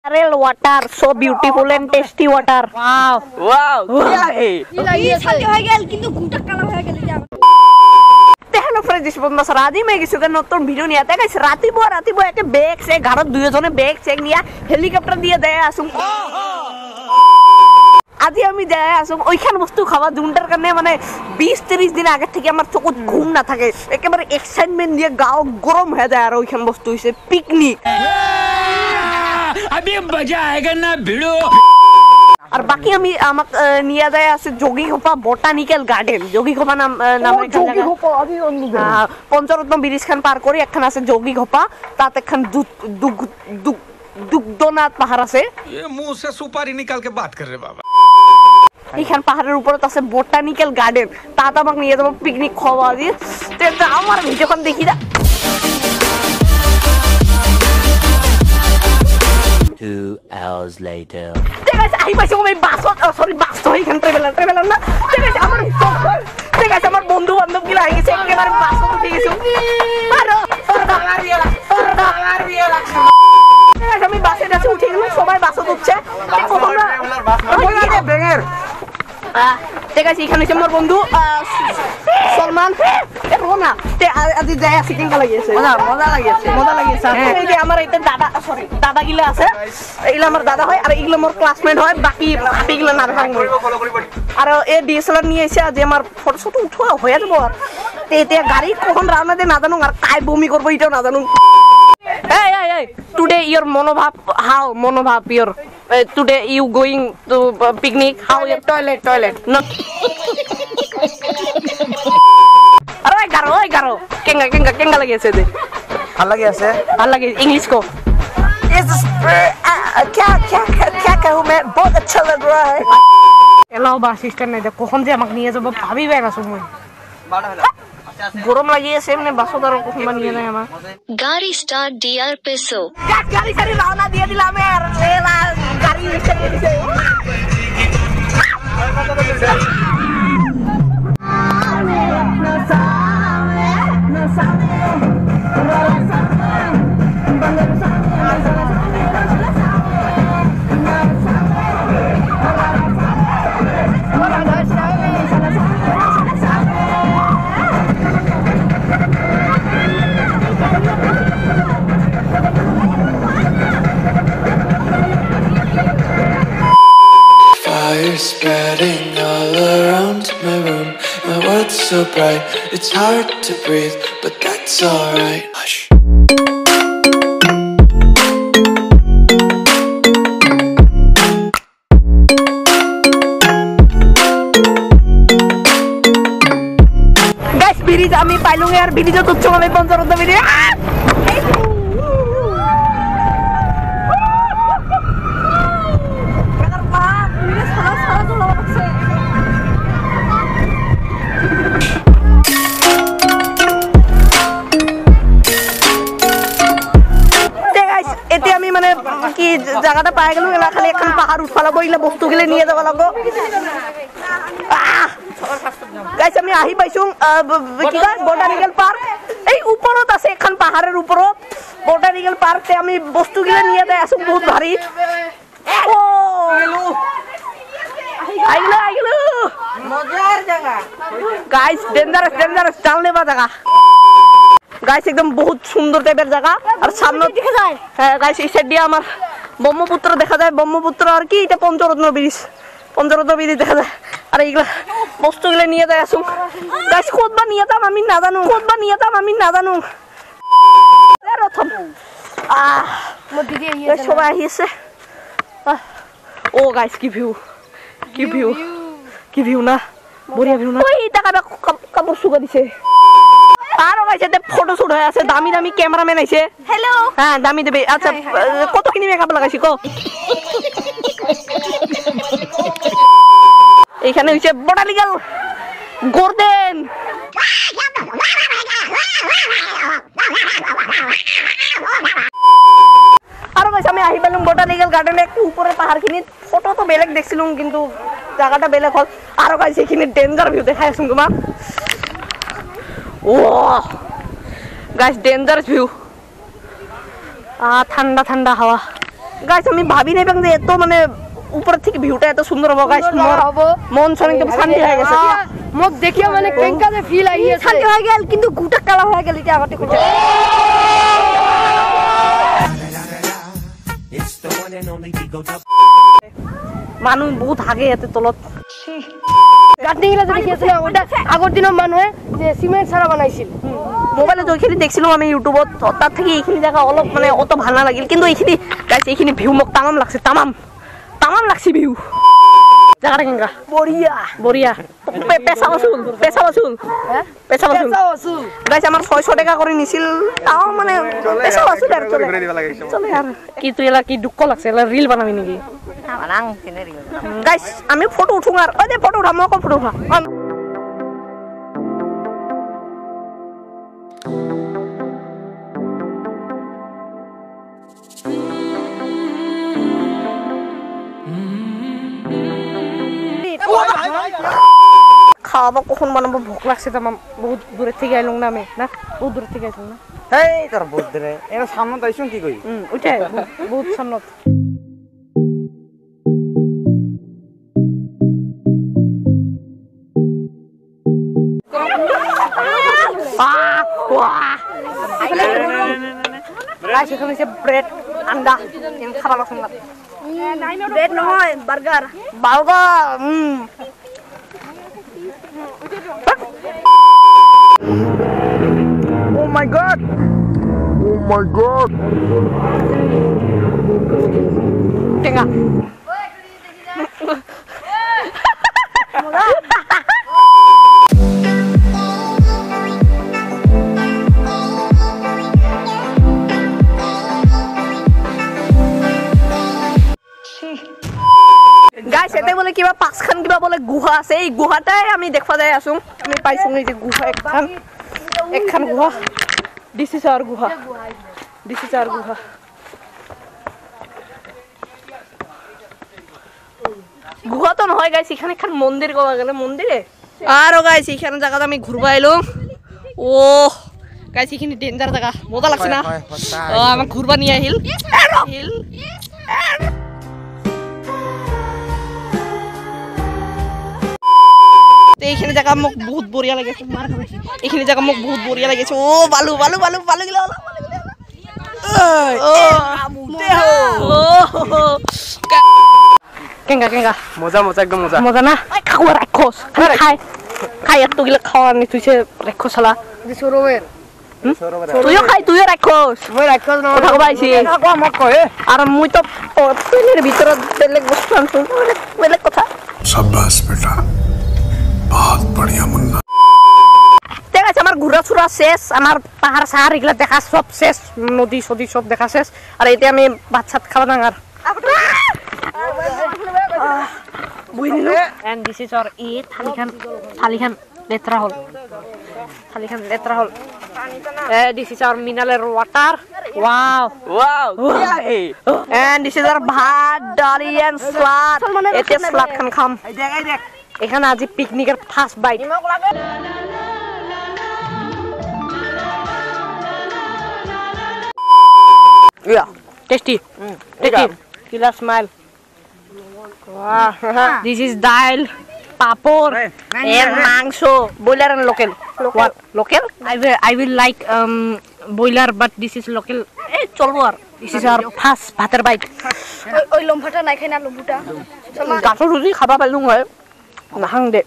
Mineral water so beautiful and tasty water wow wow क्या है ये साथ हो गेल किंतु गुटा काला हो गेल हेलो फ्रेंड्स बंदा सर आज मैं किसी का नतुन भिडियो नहीं आता गाइस रातिबो एके बैग से घर दुइजने बैग चेक निया हेलिकप्टर दिए दे आसुम আজি আমি যাই আছো ওইখান বস্তু খাওয়া দুনটার কারণে মানে 20-30 দিন আগে থেকে আমার চোখত ঘুম না থাকে একেবারে এক্সাইটমেন্ট দিয়ে গাও গরম হয়ে যায় আর ওইখান বস্তু হইছে পিকনিক अभी मजा आएगा ना भिड़ो আর বাকি আমি আমাক নিয়া যায় আছে যোগীঘোপা বটানিক্যাল গার্ডেন যোগীঘোপা নামে যোগীঘোপা আজি পঞ্চরত্ন ব্রিজ খান পার করে একখান আছে যোগীঘোপা তাত একখান দুগ্ধনাথ পাহাড় আছে ये मुंह से सुपारी निकाल के बात कर रहे बाबा এইখান পাহাড়ের উপরে আছে বটানিক্যাল গার্ডেন তাত আমাক নিয়ে যাব পিকনিক খাওয়া দিয়ে তো আমার ভিডিওখান দেখি না 2 hours later guys আই পাইছো আমি বাস সরি বাস তো এইখান ট্রাভেলার না guys আমার guys আমার বন্ধু বান্ধব কি লাগিয়েছে একেবারে বাস তো ঠিক আছে আরে guys আমি বাসে যাচ্ছি উঠে গেলাম সবাই বাসে উঠছে ব্যাঙের ঠিক আছে এখানে আমার বন্ধু সলমান রোনা তে আজি যায় আছে কেঙ্কা লাগিয়েছে মজা লাগিয়েছে এই যে আমার এটা দাদা সরি দাদা গিলা আছে এইগুলা আমার দাদা হয় আর এইগুলা আমার ক্লাসমেট হয় বাকি বাকিগুলা না ভাঙ আর এই ডিএসএলআর নিয়ে এসে আজ আমার ফটো ফটো উঠা হয়ে যাব আর তে গাড়ি কখন রান্না দে না জানো আর কাই বমি করব এটাও না জানো hey today your monobhab how monobhab your today you going to picnic how your toilet no oy garo kenga lagi ase de ভাল lagi english ko is क्या कहूं मैं बहुत अच्छा लग रहा है এলাও বাস স্ট্যান্ড নাই কখন যে আমাকে নিয়ে যাব ভাবি বেগ আছো মই গরম লাগিয়েছে এমনি বাসও তার কখন বানিয়ে নাই আমার গাড়ি স্টার্ট ডিআর পেসো গাড়ি সারি রওনা দিয়ে দিলাম আর লেলা গাড়ি স্টার্ট দিয়ে দিছে Fire spreading all around my room. My world's so bright, it's hard to breathe, but that's alright. Hush. Guys, bridge আমি পাইলুম আর ব্রিজে তুচ্ছ আমি পঞ্চরত্ন ব্রিজ এতে আমি মানে কি জায়গাটা পাই গেল এলা খালি এখন পাহাড় উঠফালা বইলে বস্তু গিলে নিয়ে যাব লাগো গাইস আমি আহি পাইছো কি কয় বটানিক্যাল পার্ক এই উপরত আছে এখন পাহাড়ের উপরত বটানিক্যাল পার্কে আমি বস্তু গিলে নিয়ে যাই আসুন বহুত ভারী ও আইলো মজার জায়গা গাইস ডেঞ্জারাস চালনে বা জায়গা গাইস একদম বহুত সুন্দর টাইপের জায়গা আর সামনে দেখা যায় হ্যাঁ গাইস এই সাইড দিয়ে আমার ব্রহ্মপুত্র দেখা যায় ব্রহ্মপুত্র আর কি এটা পঞ্চরত্ন ব্রিজ দেখা যায় আর এইগুলা বস্তুগুলো নিয়ে যায় আসুন গাইস কোথবা নিয়ে যাম আমি না জানো প্রথম সবাই আহিছে ও গাইস কি ভিউ না বড়িয়া ভিউ না ওই টাকাটা কাপড় শুকা দিছে আর গাইস এতে ফটো শুট হয়ে আছে দামি ক্যামেরাম্যান আইছে হ্যালো হ্যাঁ দামি দেবে আচ্ছা কতখানি মেকআপ লাগাইছি কো এখানে হইছে বটানিক্যাল গার্ডেন আর গাইস আমি আহি পেলাম বটানিক্যাল গার্ডেনে একটু উপরে পাহাড় কিনি ফটো তো বেলেগ দেখছিলাম কিন্তু জায়গাটা বেলেগ হল আর গাইস এখানে ডেঞ্জার ভিউ দেখাই আসুন তোমার ও গাইস ডেঞ্জারাস ভিউ ঠান্ডা হাওয়া গাইস আমি ভাবি নাই যে এত মানে উপর থেকে ভিউটা এত সুন্দর হবে গাইস মন সন একদম শান্তি হয়ে গেছে মুখ দেখিয়া মানে কেঙ্কা যে ফিল আইছে শান্তি হয়ে গেল কিন্তু গুটা কালা হয়ে গেল এটা আগতে কোটা মানুষ বহুত আগে এতে তলত গার্ডেনিংলা যে দেখিয়েছিল ওটা আগর দিনের মানুহে যে সিমেন্ট ছাড়া বানাইছিল মোবাইলে যইখিনি দেখছিলাম আমি ইউটিউবত তার থেকে এইখিনি জায়গা অলপ মানে অত ভাল নালাগিল কিন্তু এইখিনি গাইস এইখিনি ভিউ মোক তামাম লাগছে তামাম লাগছে ভিউ জায়গাটা কেঙ্গা বড়িয়া বড়িয়া পেশা বসুল গাইস আমার 600 টাকা করে নিছিল তাও মানে পেশা বসুল আর চলে আর কি তুই এলা কি দুঃখ লাগছে এলা রিল বানাবি নাকি গাইস আমি ফটো উঠুং আর ওই যে ফটো উঠা মকো ফটো উঠা খাওয়া কখন বানাবো ভোক লাগছে তো বহুত দূরে থেকে আইলুম না আমি না বহুত দূরে থেকে আইলুম না এই তোর বহুত দূরে এরা সামনে তাইছুন কি কই ওইটাই বহুত সামনত সেখানে সে ব্রেড আন্ডা খাবার লাগছে না ব্রেড নহয় burger Oh my god. Tenga guys এতে বলে কিবা পাঁচখান কিবা বলে গুহা আছে এই গুহাটাই আমি দেখা যাই আছো আমি পাইছো এই যে গুহা একখান গুহা দিস ইজ আওয়ার গুহা গুহা তো নহয় গাইস এখানে একখান মন্দির কোয়া গেলে মন্দিরে আরো গাইস এখানে জায়গাটা আমি ঘুরবা এলো ও গাইস এখানে ডেঞ্জার জায়গা মজা লাগছে না আমার ঘুরবা নিয়ে আহিল এইখানে জায়গা মোক বহুত বঢ়িয়া লাগিছে এইখানে জায়গা মোক বহুত বঢ়িয়া লাগিছে ও বালু গিলা কেঙ্গা মজা একদম মজা না খাওয়া রাক্ষস খাই এত গিলা খাওয়া নি তুইছে রাক্ষস শালা সরোবের তুইও রাক্ষস মই রাক্ষস না কথা কবাইছি আর মুই তো প্লেনের ভিতৰত বেলেগ বস্তু আনছো বেলেগ কথা शाबाश बेटा बहुत बढ़िया मुन्ना ঠিক আছে আমার ঘোরা ছুরা শেষ আমার পাহাড় সাহার এগুলা দেখা সব শেষ নদী সদী সব দেখা শেষ আর এতে আমি ভাত সাত খাওয়া না আর বুঝলি এন্ড দিস ইজ আওয়ার ই থালিখান লেত্রা হল this is our mineral water wow and this is our ভাত ডালি এন্ড স্লাদ এতে স্লাদ খাম এখানে আজি পিকনিকের first bite Yeah, tasty. Killer smile. Wow. This is dal, papor, and mangso. Boiler and local. What? Local? I will like boiler, but this is local. Hey, cholwar. This is our first butter bite. ওই লম্ফাটা নাই খাই না লম্বুটা গাছো যদি খাবা পাইলুং হয় নাহাং দে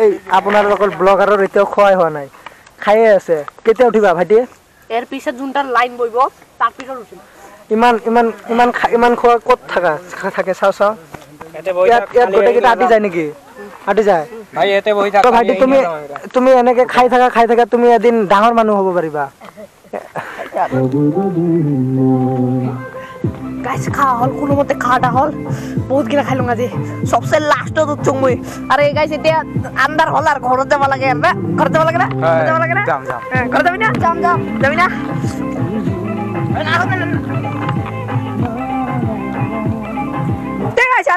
এই আপোনাৰ অকল ব্লগাৰৰ এতিয়াও খোৱাই হোৱা নাই খাইয়ে আছে কেতিয়া উঠিবা ভাইটি এৰ পিছে যোনটা লাইন বইব তাৰ পিছত উঠিম ইমান খোৱা ক'ত থাকে চাও ইয়াত গোটেইকেইটা আঁতি যায় নেকি আঁতি যায় ভাই এতে বহি থাকা ভাইটি তুমি এনেকে খাই থাকা তুমি এদিন ডাঙৰ মানুহ হ'ব পাৰিবা গাইস খাওয়া হল কোনো মতে খাওয়াটা হল বহুত গিলা খাইলুম আজি সবসে লাস্টত উঠছুং মুই আরে গাইস এতিয়া আন্দার হল আর ঘর যাবা লাগে না ঘর যাবা লাগে না যাম ঘর যাবি না যাবি না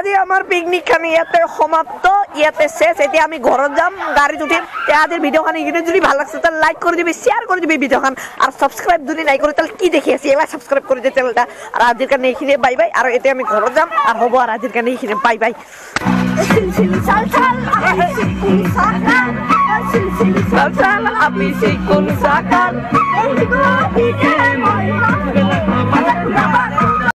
আজি আমাৰ পিকনিক খানি ইয়াতে সমাপ্ত ইয়াতে শেষ এতিয়া আমি ঘৰত যাম গাড়ীত উঠিম তে আজিৰ ভিডিঅ'খান এইখিনি যদি ভাল লাগছে তাহলে লাইক কৰি দিবি শেয়াৰ কৰে দিবি ভিডিঅ'খান আৰু সাবস্ক্ৰাইব যদি নাই কৰি তাহলে কি দেখি আছি এবাৰ সাবস্ক্ৰাইব কৰি দে চ্যানেলটা আৰু আজিৰ কাৰণে এইখিনি বাই বাই আৰু এতিয়া আমি ঘৰত যাম আৰু হ'ব আৰু আজিৰ কাৰণে এইখিনি bye bye Sal api sikun sakal